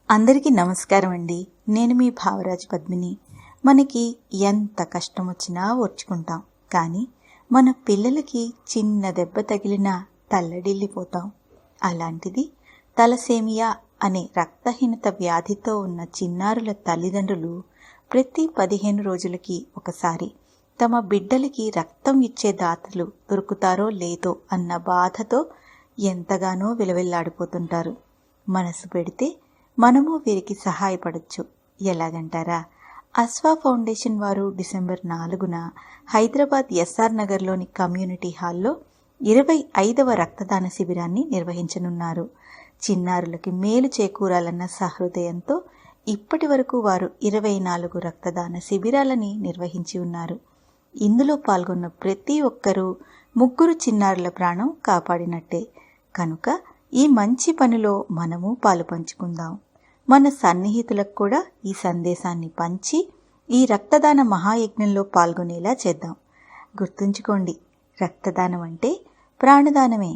అందరికీ నమస్కారం అండి. నేను మీ భావరాజ్ పద్మిని. మనకి ఎంత కష్టం వచ్చినా ఓర్చుకుంటాం, కానీ మన పిల్లలకి చిన్న దెబ్బ తగిలినా తల్లడిల్లిపోతాం. అలాంటిది తలసేమియా అనే రక్తహీనత వ్యాధితో ఉన్న చిన్నారుల తల్లిదండ్రులు ప్రతి 15 రోజులకి ఒకసారి తమ బిడ్డలకి రక్తం ఇచ్చే దాతలు దొరుకుతారో లేదో అన్న బాధతో ఎంతగానో విలవిల్లాడిపోతుంటారు. మనసు పెడితే మనము వీరికి సహాయపడచ్చు. ఎలాగంటారా? అస్వా ఫౌండేషన్ వారు డిసెంబర్ 4న హైదరాబాద్ ఎస్ఆర్ నగర్లోని కమ్యూనిటీ హాల్లో 25వ రక్తదాన శిబిరాన్ని నిర్వహించనున్నారు. చిన్నారులకి మేలు చేకూరాలన్న సహృదయంతో ఇప్పటి వరకు వారు 24 రక్తదాన శిబిరాలని నిర్వహించి ఉన్నారు. ఇందులో పాల్గొన్న ప్రతి ఒక్కరూ 3 చిన్నారుల ప్రాణం కాపాడినట్టే. కనుక ఈ మంచి పనిలో మనము పాలు పంచుకుందాం. మన సన్నిహితులకు కూడా ఈ సందేశాన్ని పంచి ఈ రక్తదాన మహాయజ్ఞంలో పాల్గొనేలా చేద్దాం. గుర్తుంచుకోండి, రక్తదానం అంటే ప్రాణదానమే.